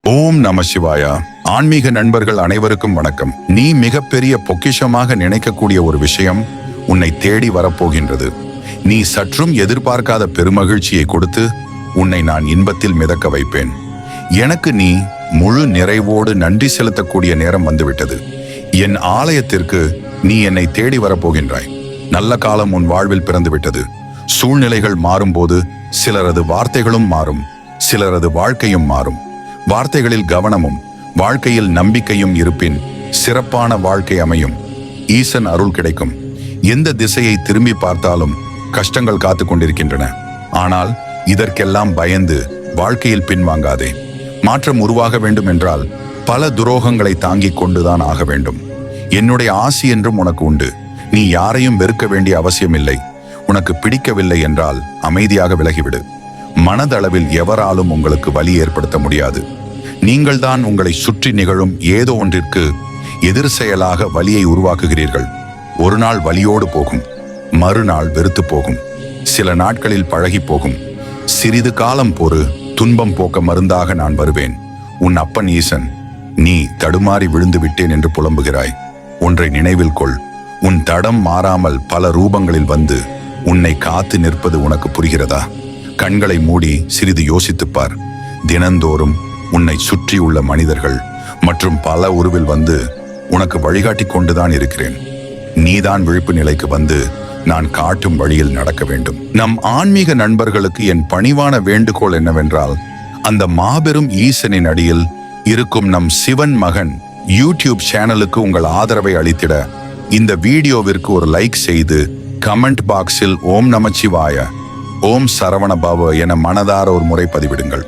ஓம் நம சிவாயா. ஆன்மீக நண்பர்கள் அனைவருக்கும் வணக்கம். நீ மிகப்பெரிய பொக்கிஷமாக நினைக்கக்கூடிய ஒரு விஷயம் உன்னை தேடி வரப்போகின்றது. நீ சற்றும் எதிர்பார்க்காத பெருமகிழ்ச்சியை கொடுத்து உன்னை நான் இன்பத்தில் மிதக்க வைப்பேன். எனக்கு நீ முழு நிறைவோடு நன்றி செலுத்தக்கூடிய நேரம் வந்துவிட்டது. என் ஆலயத்திற்கு நீ என்னை தேடி வரப்போகின்றாய். நல்ல காலம் உன் வாழ்வில் பிறந்துவிட்டது. சூழ்நிலைகள் மாறும்போது சிலரது வார்த்தைகளும் மாறும், சிலரது வாழ்க்கையும் மாறும். வார்த்தைகளில் கவனமும் வாழ்க்கையில் நம்பிக்கையும் இருப்பின் சிறப்பான வாழ்க்கை அமையும். ஈசன் அருள் கிடைக்கும். எந்த திசையை திரும்பி பார்த்தாலும் கஷ்டங்கள் காத்து கொண்டிருக்கின்றன. ஆனால் இதற்கெல்லாம் பயந்து வாழ்க்கையில் பின்வாங்காதே. மாற்றம் உருவாக வேண்டும் என்றால் பல துரோகங்களை தாங்கிக் கொண்டுதான் ஆக வேண்டும். என்னுடைய ஆசி என்றும் உனக்கு உண்டு. நீ யாரையும் வெறுக்க வேண்டிய அவசியமில்லை. உனக்கு பிடிக்கவில்லை என்றால் அமைதியாக விலகிவிடு. மனதளவில் எவராலும் உங்களுக்கு வலி ஏற்படுத்த முடியாது. நீங்கள்தான் உங்களை சுற்றி நிகழும் ஏதோ ஒன்றிற்கு எதிர் செயலாக வலியை உருவாக்குகிறீர்கள். ஒரு நாள் வலியோடு போகும், மறுநாள் வெறுத்து போகும், சில நாட்களில் பழகி போகும். சிறிது காலம் பொறு, துன்பம் போக்க மருந்தாக நான் வருவேன். உன் அப்பன் ஈசன். நீ தடுமாறி விழுந்து விட்டேன் என்று புலம்புகிறாய். ஒன்றை நினைவில் கொள். உன் தடம் மாறாமல் பல ரூபங்களில் வந்து உன்னை காத்து நிற்பது உனக்கு புரிகிறதா? கண்களை மூடி சிறிது யோசித்துப்பார். தினந்தோறும் உன்னை சுற்றியுள்ள மனிதர்கள் மற்றும் பல உருவில் வந்து உனக்கு வழிகாட்டி கொண்டுதான் இருக்கிறேன். நீதான் விழிப்பு நிலைக்கு வந்து நான் காட்டும் வழியில் நடக்க வேண்டும். நம் ஆன்மீக நண்பர்களுக்கு என் பணிவான வேண்டுகோள் என்னவென்றால், அந்த மாபெரும் ஈசனின் அடியில் இருக்கும் நம் சிவன் மகன் யூடியூப் சேனலுக்கு உங்கள் ஆதரவை அளித்திட இந்த வீடியோவிற்கு ஒரு லைக் செய்து கமெண்ட் பாக்ஸில் ஓம் நமச்சிவாய, ஓம் சரவண பவ என மனதார ஒரு முறை பதிவிடுங்கள்.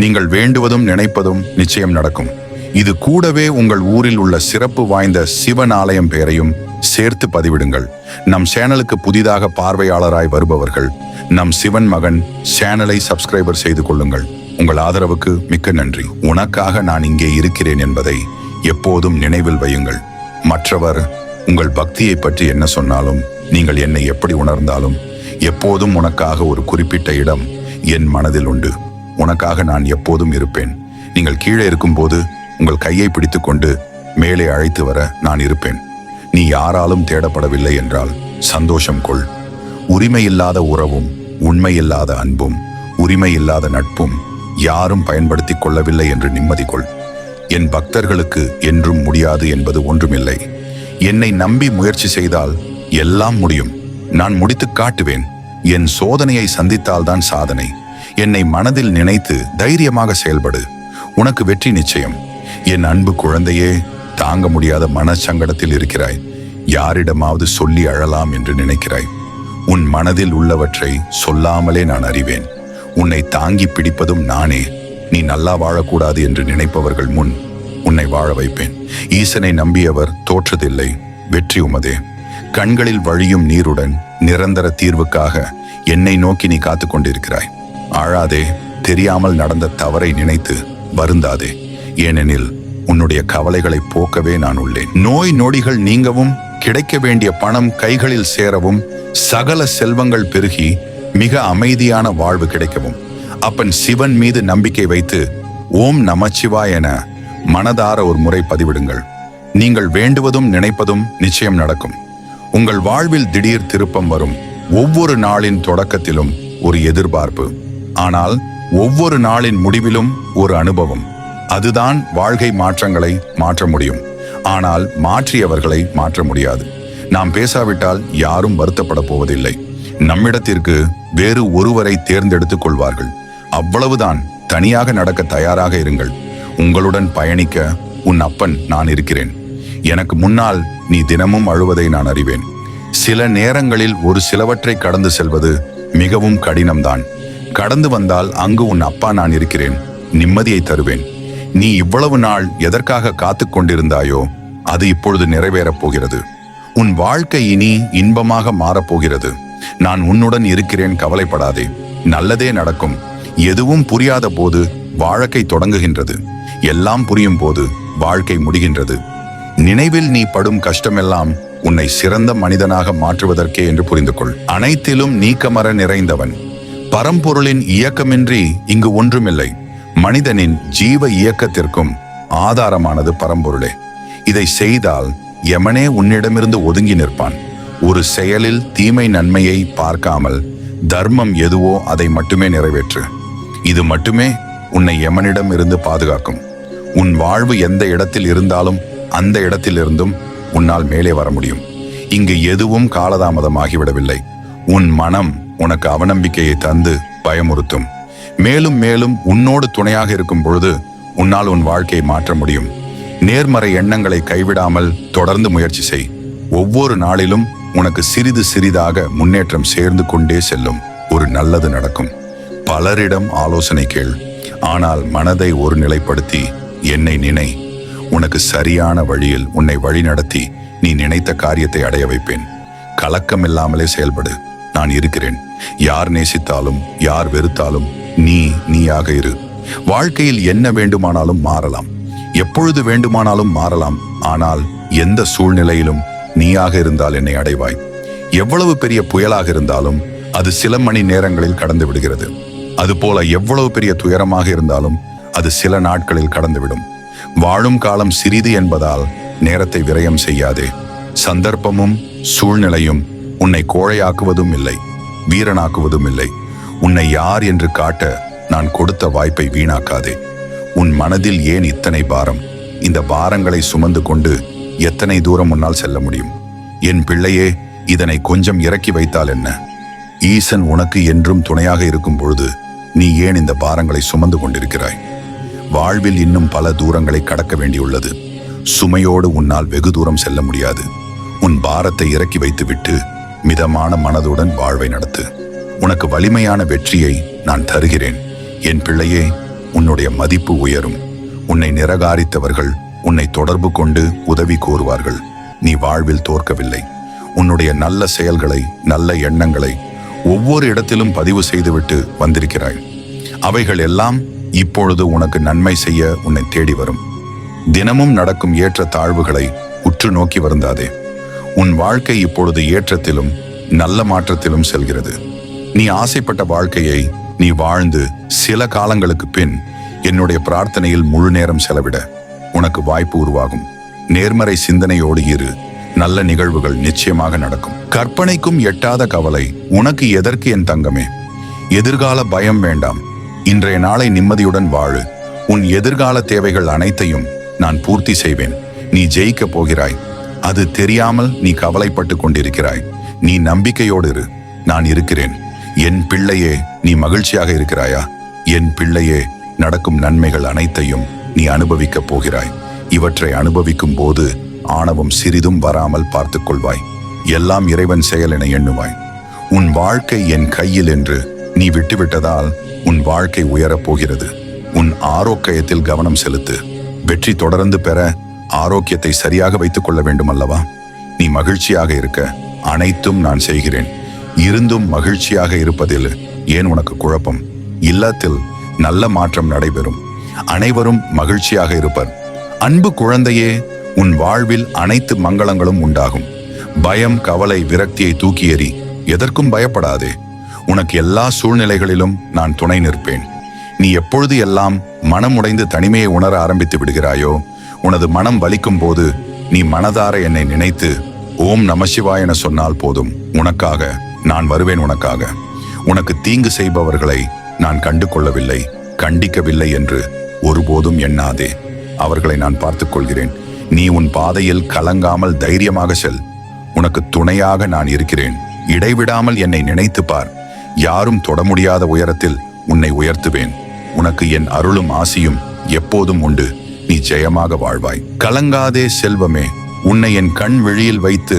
நீங்கள் வேண்டுவதும் நினைப்பதும் நிச்சயம் நடக்கும். இது கூடவே உங்கள் ஊரில் உள்ள சிறப்பு வாய்ந்த சிவன் ஆலயம் பெயரையும் சேர்த்து பதிவிடுங்கள். நம் சேனலுக்கு புதிதாக பார்வையாளராய் வருபவர்கள் நம் சிவன் மகன் சேனலை சப்ஸ்கிரைபர் செய்து கொள்ளுங்கள். உங்கள் ஆதரவுக்கு மிக்க நன்றி. உனக்காக நான் இங்கே இருக்கிறேன் என்பதை எப்போதும் நினைவில் வையுங்கள். மற்றவர் உங்கள் பக்தியை பற்றி என்ன சொன்னாலும், நீங்கள் என்னை எப்படி உணர்ந்தாலும், எப்போதும் உனக்காக ஒரு குறிப்பிட்ட இடம் என் மனதில் உண்டு. உனக்காக நான் எப்போதும் இருப்பேன். நீங்கள் கீழே இருக்கும்போது உங்கள் கையை பிடித்து கொண்டு மேலே அழைத்து வர நான் இருப்பேன். நீ யாராலும் தேடப்படவில்லை என்றால் சந்தோஷம் கொள். உரிமையில்லாத உறவும், உண்மையில்லாத அன்பும், உரிமையில்லாத நட்பும் யாரும் பயன்படுத்தி கொள்ளவில்லை என்று நிம்மதி கொள். என் பக்தர்களுக்கு என்றும் முடியாது என்பது ஒன்றுமில்லை. என்னை நம்பி முயற்சி செய்தால் எல்லாம் முடியும். நான் முடித்து காட்டுவேன். என் சோதனையை சந்தித்தால்தான் சாதனை. என்னை மனதில் நினைத்து தைரியமாக செயல்படு. உனக்கு வெற்றி நிச்சயம். என் அன்பு குழந்தையே, தாங்க முடியாத மனச்சங்கடத்தில் இருக்கிறாய். யாரிடமாவது சொல்லி அழலாம் என்று நினைக்கிறாய். உன் மனதில் உள்ளவற்றை சொல்லாமலே நான் அறிவேன். உன்னை தாங்கி பிடிப்பதும் நானே. நீ நல்லா வாழக்கூடாது என்று நினைப்பவர்கள் முன் உன்னை வாழ வைப்பேன். ஈசனை நம்பியவர் தோற்றதில்லை. வெற்றி உமதே. கண்களில் வழியும் நீருடன் நிரந்தர தீர்வுக்காக என்னை நோக்கி நீ காத்து கொண்டிருக்கிறாய். ஆழாதே. தெரியாமல் நடந்த தவறை நினைத்து வருந்தாதே. ஏனெனில் உன்னுடைய கவலைகளை போக்கவே நான் உள்ளேன். நோய் நொடிகள் நீங்கவும், கிடைக்க வேண்டிய பணம் கைகளில் சேரவும், சகல செல்வங்கள் பெருகி மிக அமைதியான வாழ்வு கிடைக்கவும் அப்பன் சிவன் மீது நம்பிக்கை வைத்து ஓம் நமச்சிவாய என மனதார ஒரு முறை பதிவிடுங்கள். நீங்கள் வேண்டுவதும் நினைப்பதும் நிச்சயம் நடக்கும். உங்கள் வாழ்வில் திடீர் திருப்பம் வரும். ஒவ்வொரு நாளின் தொடக்கத்திலும் ஒரு எதிர்பார்ப்பு, ஆனால் ஒவ்வொரு நாளின் முடிவிலும் ஒரு அனுபவம். அதுதான் வாழ்க்கை மாற்றங்களை மாற்ற முடியும். ஆனால் மாற்றியவர்களை மாற்ற முடியாது. நாம் பேசாவிட்டால் யாரும் வருத்தப்பட போவதில்லை. நம்மிடத்திற்கு வேறு ஒருவரை தேர்ந்தெடுத்துக் கொள்வார்கள். அவ்வளவுதான். தனியாக நடக்க தயாராக இருங்கள். உங்களுடன் பயணிக்க உன் அப்பன் நான் இருக்கிறேன். எனக்கு முன்னால் நீ தினமும் அழுவதை நான் அறிவேன். சில நேரங்களில் ஒரு சிலவற்றை கடந்து செல்வது மிகவும் கடினம்தான். கடந்து வந்தால் அங்கு உன் அப்பா நான் இருக்கிறேன். நிம்மதியை தருவேன். நீ இவ்வளவு நாள் எதற்காக காத்து கொண்டிருந்தாயோ அது இப்பொழுது நிறைவேறப் போகிறது. உன் வாழ்க்கை இனி இன்பமாக மாறப்போகிறது. நான் உன்னுடன் இருக்கிறேன், கவலைப்படாதே. நல்லதே நடக்கும். எதுவும் புரியாத போது வாழ்க்கை தொடங்குகின்றது. எல்லாம் புரியும் போது வாழ்க்கை முடிகின்றது. நினைவில் நீ படும் கஷ்டமெல்லாம் உன்னை சிறந்த மனிதனாக மாற்றுவதற்கே என்று புரிந்து கொள். அனைத்திலும் நீக்கமர நிறைந்தவன். பரம்பொருளின் இயக்கமின்றி இங்கு ஒன்றுமில்லை. மனிதனின் ஜீவ இயக்கத்திற்கும் ஆதாரமானது பரம்பொருளே. இதை செய்தால் யமனே உன்னிடமிருந்து ஒதுங்கி நிற்பான். ஒரு செயலில் தீமை நன்மையை பார்க்காமல் தர்மம் எதுவோ அதை மட்டுமே நிறைவேற்று. இது மட்டுமே உன்னை யமனிடம் இருந்து பாதுகாக்கும். உன் வாழ்வு எந்த இடத்தில் இருந்தாலும் அந்த இடத்திலிருந்தும் உன்னால் மேலே வர முடியும். இங்கு எதுவும் காலதாமதமாகிவிடவில்லை. உன் மனம் உனக்கு அவநம்பிக்கையை தந்து பயமுறுத்தும். மேலும் மேலும் உன்னோடு துணையாக இருக்கும் பொழுது உன்னால் உன் வாழ்க்கையை மாற்ற முடியும். நேர்மறை எண்ணங்களை கைவிடாமல் தொடர்ந்து முயற்சி செய். ஒவ்வொரு நாளிலும் உனக்கு சிறிது சிறிதாக முன்னேற்றம் சேர்ந்து கொண்டே செல்லும். ஒரு நல்லது நடக்கும். பலரிடம் ஆலோசனை கேள், ஆனால் மனதை ஒரு நிலைப்படுத்தி என்னை நினை. உனக்கு சரியான வழியில் உன்னை வழி நடத்தி நீ நினைத்த காரியத்தை அடைய வைப்பேன். கலக்கமில்லாமலே செயல்படு. நான் இருக்கிறேன். யார் நேசித்தாலும் யார் வெறுத்தாலும் நீயாக இரு. வாழ்க்கையில் என்ன வேண்டுமானாலும் மாறலாம், எப்பொழுது வேண்டுமானாலும் மாறலாம். ஆனால் எந்த சூழ்நிலையிலும் நீயாக இருந்தால் என்னை அடைவாய். எவ்வளவு பெரிய புயலாக இருந்தாலும் அது சில மணி நேரங்களில் கடந்து விடுகிறது. அதுபோல எவ்வளவு பெரிய துயரமாக இருந்தாலும் அது சில நாட்களில் கடந்துவிடும். வாழும் காலம் சிறிது என்பதால் நேரத்தை விரயம் செய்யாதே. சந்தர்ப்பமும் சூழ்நிலையும் உன்னை கோழையாக்குவதும் இல்லை, வீரனாக்குவதும் இல்லை. உன்னை யார் என்று காட்ட நான் கொடுத்த வாய்ப்பை வீணாக்காதே. உன் மனதில் ஏன் இத்தனை பாரம்? இந்த பாரங்களை சுமந்து கொண்டு எத்தனை தூரம் உன்னால் செல்ல முடியும்? என் பிள்ளையே, இதனை கொஞ்சம் இறக்கி வைத்தால் என்ன? ஈசன் உனக்கு என்றும் துணையாக இருக்கும் பொழுது நீ ஏன் இந்த பாரங்களை சுமந்து கொண்டிருக்கிறாய்? வாழ்வில் இன்னும் பல தூரங்களை கடக்க வேண்டியுள்ளது. சுமையோடு உன்னால் வெகு தூரம் செல்ல முடியாது. உன் பாரத்தை இறக்கி வைத்துவிட்டு மிதமான மனதுடன் வாழ்வை நடத்து. உனக்கு வலிமையான வெற்றியை நான் தருகிறேன். என் பிள்ளையே, உன்னுடைய மதிப்பு உயரும். உன்னை நிராகரித்தவர்கள் உன்னை தொடர்பு கொண்டு உதவி கோருவார்கள். நீ வாழ்வில் தோற்கவில்லை. உன்னுடைய நல்ல செயல்களை, நல்ல எண்ணங்களை ஒவ்வொரு இடத்திலும் பதிவு செய்துவிட்டு வந்திருக்கிறாய். அவைகள் எல்லாம் இப்பொழுது உனக்கு நன்மை செய்ய உன்னை தேடி வரும். தினமும் நடக்கும் ஏற்ற தாழ்வுகளை உற்று நோக்கி வருந்தாதே. உன் வாழ்க்கை இப்பொழுது ஏற்றத்திலும் நல்ல மாற்றத்திலும் செல்கிறது. நீ ஆசைப்பட்ட வாழ்க்கையை நீ வாழ்ந்து சில காலங்களுக்கு பின் என்னுடைய பிரார்த்தனையில் முழு நேரம் செலவிட உனக்கு வாய்ப்பு உருவாகும். நேர்மறை சிந்தனையோடு இரு. நல்ல நிகழ்வுகள் நிச்சயமாக நடக்கும். கற்பனைக்கும் எட்டாத கவலை உனக்கு எதற்கு என் தங்கமே? எதிர்கால பயம் வேண்டாம். இன்றைய நாளை நிம்மதியுடன் வாழு. உன் எதிர்கால தேவைகள் அனைத்தையும் நான் பூர்த்தி செய்வேன். நீ ஜெயிக்கப் போகிறாய். அது தெரியாமல் நீ கவலைப்பட்டு கொண்டிருக்கிறாய். நீ நம்பிக்கையோடு இரு. நான் இருக்கிறேன். என் பிள்ளையே, நீ மகிழ்ச்சியாக இருக்கிறாயா? என் பிள்ளையே, நடக்கும் நன்மைகள் அனைத்தையும் நீ அனுபவிக்கப் போகிறாய். இவற்றை அனுபவிக்கும் போது ஆணவம் சிறிதும் வராமல் பார்த்துக் கொள்வாய். எல்லாம் இறைவன் செயல் என எண்ணுவாய். உன் வாழ்க்கை என் கையில் என்று நீ விட்டுவிட்டதால் உன் வாழ்க்கை உயரப் போகிறது. உன் ஆரோக்கியத்தில் கவனம் செலுத்து. வெற்றி தொடர்ந்து பெற ஆரோக்கியத்தை சரியாக வைத்துக் கொள்ள வேண்டும் அல்லவா? நீ மகிழ்ச்சியாக இருக்க அனைத்தும் நான் செய்கிறேன். இருந்தும் மகிழ்ச்சியாக இருப்பதில் ஏன் உனக்கு குழப்பம்? இல்லத்தில் நல்ல மாற்றம் நடைபெறும். அனைவரும் மகிழ்ச்சியாக இருப்பர். அன்பு குழந்தையே, உன் வாழ்வில் அனைத்து மங்களங்களும் உண்டாகும். பயம், கவலை, விரக்தியை தூக்கி எறி. எதற்கும் பயப்படாதே. உனக்கு எல்லா சூழ்நிலைகளிலும் நான் துணை நிற்பேன். நீ எப்பொழுது எல்லாம் மனமுடைந்து தனிமையை உணர ஆரம்பித்து விடுகிறாயோ, உனது மனம் வலிக்கும் போது நீ மனதார என்னை நினைத்து ஓம் நமசிவாய என சொன்னால் போதும். உனக்காக நான் வருவேன். உனக்கு தீங்கு செய்பவர்களை நான் கண்டு கொள்ளவில்லை, கண்டிக்கவில்லை என்று ஒருபோதும் எண்ணாதே. அவர்களை நான் பார்த்துக் கொள்கிறேன். நீ உன் பாதையில் கலங்காமல் தைரியமாக செல். உனக்கு துணையாக நான் இருக்கிறேன். இடைவிடாமல் என்னை நினைத்து பார். யாரும் தொட முடியாத உயரத்தில் உன்னை உயர்த்துவேன். உனக்கு என் அருளும் ஆசியும் எப்போதும் உண்டு. நீ ஜெயமாக வாழ்வாய். கலங்காதே செல்வமே. உன்னை என் கண் விழியில் வைத்து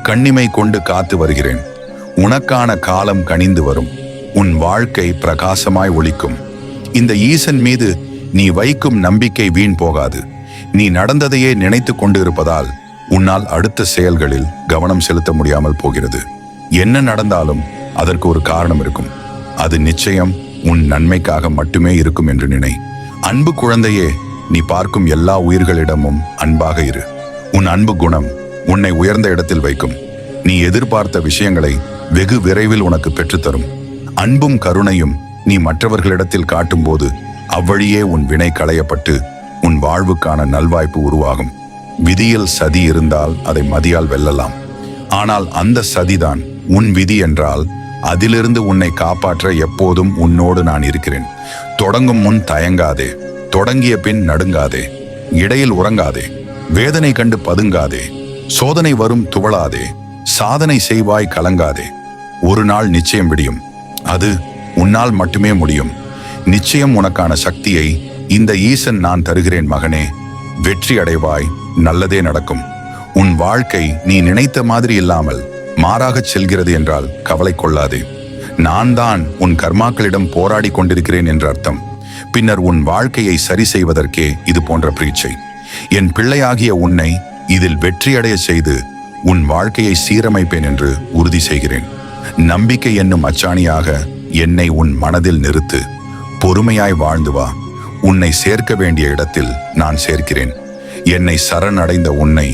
கண்ணிமை கொண்டு காத்து வருகிறேன். உனக்கான காலம் கனிந்து வரும். உன் வாழ்க்கை பிரகாசமாய் ஒளிக்கும். இந்த ஈசன் மீது நீ வைக்கும் நம்பிக்கை வீண் போகாது. நீ நடந்ததையே நினைத்து கொண்டு இருப்பதால் உன்னால் அடுத்த செயல்களில் கவனம் செலுத்த முடியாமல் போகிறது. என்ன நடந்தாலும் அதற்கு ஒரு காரணம் இருக்கும். அது நிச்சயம் உன் நன்மைக்காக மட்டுமே இருக்கும் என்று நினை. அன்பு குழந்தையே, நீ பார்க்கும் எல்லா உயிர்களிடமும் அன்பாக இரு. உன் அன்பு குணம் உன்னை உயர்ந்த இடத்தில் வைக்கும். நீ எதிர்பார்த்த விஷயங்களை வெகு விரைவில் உனக்கு பெற்றுத்தரும். அன்பும் கருணையும் நீ மற்றவர்களிடத்தில் காட்டும்போது அவ்வழியே உன் வினை களையப்பட்டு உன் வாழ்வுக்கான நல்வாய்ப்பு உருவாகும். விதியில் சதி இருந்தால் அதை மதியால் வெல்லலாம். ஆனால் அந்த சதிதான் உன் விதி என்றால் அதிலிருந்து உன்னை காப்பாற்ற எப்போதும் உன்னோடு நான் இருக்கிறேன். தொடங்கும் முன் தயங்காதே, தொடங்கிய பின் நடுங்காதே, இடையில் உறங்காதே, வேதனை கண்டு பதுங்காதே, சோதனை வரும் துவளாதே, சாதனை செய்வாய் கலங்காதே. ஒரு நாள் நிச்சயம் விடியும், அது உன்னால் மட்டுமே முடியும். நிச்சயம் உனக்கான சக்தியை இந்த ஈசன் நான் தருகிறேன் மகனே. வெற்றி அடைவாய், நல்லதே நடக்கும். உன் வாழ்க்கை நீ நினைத்த மாதிரி இல்லாமல் மாறாகச் செல்கிறது என்றால் கவலை கொள்ளாதே. நான் தான் உன் கர்மாக்களிடம் போராடி கொண்டிருக்கிறேன் என்ற அர்த்தம். பின்னர் உன் வாழ்க்கையை சரி செய்வதற்கே இது போன்ற பிரீட்சை. என் பிள்ளையாகிய உன்னை இதில் வெற்றியடைய செய்து உன் வாழ்க்கையை சீரமைப்பேன் என்று உறுதி செய்கிறேன். நம்பிக்கை என்னும் அச்சாணியாக என்னை உன் மனதில் நிறுத்து. பொறுமையாய் வாழ்ந்து வா. உன்னை சேர்க்க வேண்டிய இடத்தில் நான் சேர்க்கிறேன். என்னை சரணடைந்த உன்னை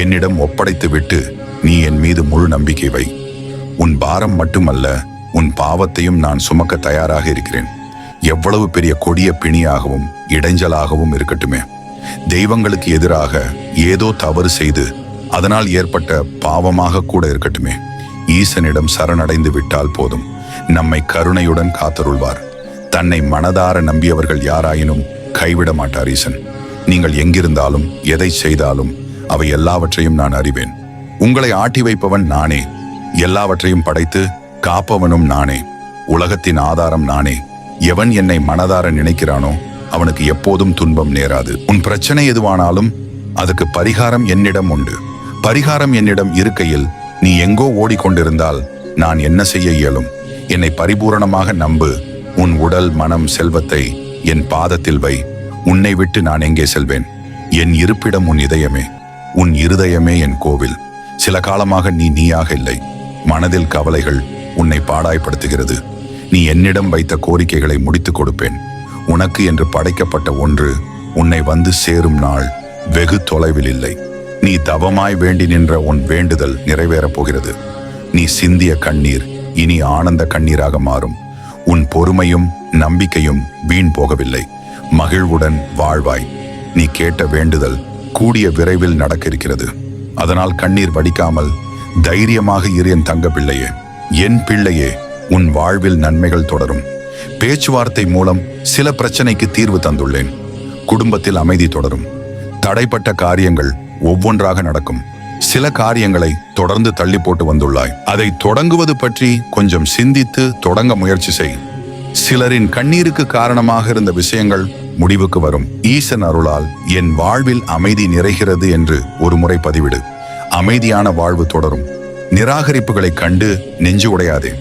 என்னிடம் ஒப்படைத்து விட்டு நீ என் மீது முழு நம்பிக்கை வை. உன் பாரம் மட்டுமல்ல, உன் பாவத்தையும் நான் சுமக்க தயாராக இருக்கிறேன். எவ்வளவு பெரிய கொடிய பிணியாகவும் இடைஞ்சலாகவும் இருக்கட்டுமே, தெய்வங்களுக்கு எதிராக ஏதோ தவறு செய்து அதனால் ஏற்பட்ட பாவமாக கூட இருக்கட்டுமே, ஈசனிடம் சரணடைந்து விட்டால் போதும். நம்மை கருணையுடன் காத்தருள்வார். தன்னை மனதார நம்பியவர்கள் யாராயினும் கைவிட மாட்டார் ஈசன். நீங்கள் எங்கிருந்தாலும் எதை செய்தாலும் அவை எல்லாவற்றையும் நான் அறிவேன். உங்களை ஆட்டி வைப்பவன் நானே. எல்லாவற்றையும் படைத்து காப்பவனும் நானே. உலகத்தின் ஆதாரம் நானே. எவன் என்னை மனதார நினைக்கிறானோ அவனுக்கு எப்போதும் துன்பம் நேராது. உன் பிரச்சனை எதுவானாலும் அதுக்கு பரிகாரம் என்னிடம் உண்டு. பரிகாரம் என்னிடம் இருக்கையில் நீ எங்கோ ஓடிக்கொண்டிருந்தால் நான் என்ன செய்ய இயலும்? என்னை பரிபூரணமாக நம்பு. உன் உடல், மனம், செல்வத்தை என் பாதத்தில் வை. உன்னை விட்டு நான் எங்கே செல்வேன்? என் இருப்பிடம் உன் இதயமே. உன் இருதயமே என் கோவில். சில காலமாக நீ நீயாக இல்லை. மனதில் கவலைகள் உன்னை பாடாய்படுத்துகிறது. நீ என்னிடம் வைத்த கோரிக்கைகளை முடித்துக் கொடுப்பேன். உனக்கு என்று படைக்கப்பட்ட ஒன்று உன்னை வந்து சேரும் நாள் வெகு தொலைவில் இல்லை. நீ தவமாய் வேண்டி நின்ற உன் வேண்டுதல் நிறைவேறப் போகிறது. நீ சிந்திய கண்ணீர் இனி ஆனந்த கண்ணீராக மாறும். உன் பொறுமையும் நம்பிக்கையும் வீண் போகவில்லை. மகிழ்வுடன் வாழ்வாய். நீ கேட்ட வேண்டுதல் கூடிய விரைவில் நடக்க இருக்கிறது. அதனால் கண்ணீர் வடிக்காமல் தைரியமாக இரு என் தங்க பிள்ளையே. என் பிள்ளையே, உன் வாழ்வில் நன்மைகள் தொடரும். பேச்சுவார்த்தை மூலம் சில பிரச்சனைக்கு தீர்வு தந்துள்ளேன். குடும்பத்தில் அமைதி தொடரும். தடைப்பட்ட காரியங்கள் ஒவ்வொன்றாக நடக்கும். சில காரியங்களை தொடர்ந்து தள்ளி போட்டு வந்துள்ளாய். அதை தொடங்குவது பற்றி கொஞ்சம் சிந்தித்து தொடங்க முயற்சி செய். சிலரின் கண்ணீருக்கு காரணமாக இருந்த விஷயங்கள் முடிவுக்கு வரும். ஈசன் அருளால் என் வாழ்வில் அமைதி நிறைகிறது என்று ஒரு முறை பதிவிடு. அமைதியான வாழ்வு தொடரும். நிராகரிப்புகளை கண்டு நெஞ்சு உடையாதே.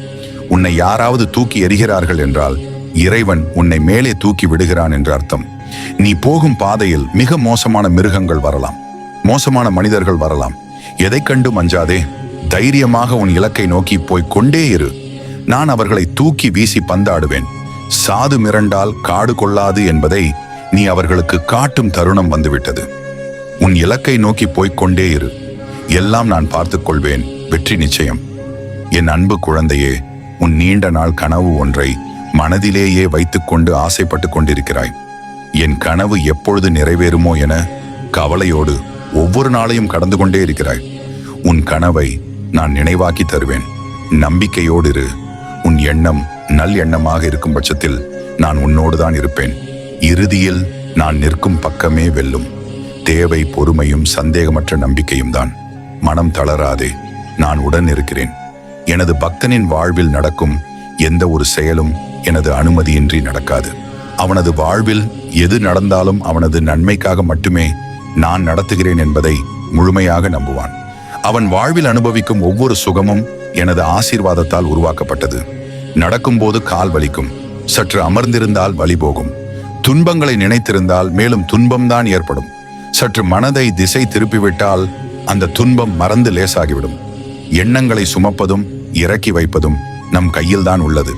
உன்னை யாராவது தூக்கி எறிகிறார்கள் என்றால் இறைவன் உன்னை மேலே தூக்கி விடுகிறான் என்று அர்த்தம். நீ போகும் பாதையில் மிக மோசமான மிருகங்கள் வரலாம், மோசமான மனிதர்கள் வரலாம். எதை கண்டு மஞ்சாதே. தைரியமாக உன் இலக்கை நோக்கி போய் கொண்டே இரு. நான் அவர்களை தூக்கி வீசி பந்தாடுவேன். சாது மிரண்டால் காடு கொள்ளாது என்பதை நீ அவர்களுக்கு காட்டும் தருணம் வந்துவிட்டது. உன் இலக்கை நோக்கி போய்க் கொண்டே இரு. எல்லாம் நான் பார்த்துக் கொள்வேன். வெற்றி நிச்சயம். என் அன்பு குழந்தையே, உன் நீண்ட நாள் கனவு ஒன்றை மனதிலேயே வைத்துக்கொண்டு ஆசைப்பட்டு கொண்டிருக்கிறாய். என் கனவு எப்பொழுது நிறைவேறுமோ என கவலையோடு ஒவ்வொரு நாளையும் கடந்து கொண்டே இருக்கிறாய். உன் கனவை நான் நினைவாக்கி தருவேன். நம்பிக்கையோடு இரு. உன் எண்ணம் நல் எண்ணமாக இருக்கும் பட்சத்தில் நான் உன்னோடு தான் இருப்பேன். இறுதியில் நான் நிற்கும் பக்கமே வெல்லும். தேவை பொறுமையும் சந்தேகமற்ற நம்பிக்கையும் தான். மனம் தளராதே. நான் உடன் இருக்கிறேன். எனது பக்தனின் வாழ்வில் நடக்கும் எந்த ஒரு செயலும் எனது அனுமதியின்றி நடக்காது. அவனது வாழ்வில் எது நடந்தாலும் அவனது நன்மைக்காக மட்டுமே நான் நடத்துகிறேன் என்பதை முழுமையாக நம்புவான். அவன் வாழ்வில் அனுபவிக்கும் ஒவ்வொரு சுகமும் எனது ஆசீர்வாதத்தால் உருவாக்கப்பட்டது. நடக்கும்போது கால் வலிக்கும், சற்று அமர்ந்திருந்தால் வலி போகும். துன்பங்களை நினைத்திருந்தால் மேலும் துன்பம்தான் ஏற்படும். சற்று மனதை திசை திருப்பிவிட்டால் அந்த துன்பம் மறந்து லேசாகிவிடும். எண்ணங்களை சுமப்பதும் இறக்கி வைப்பதும் நம் கையில்தான் உள்ளது.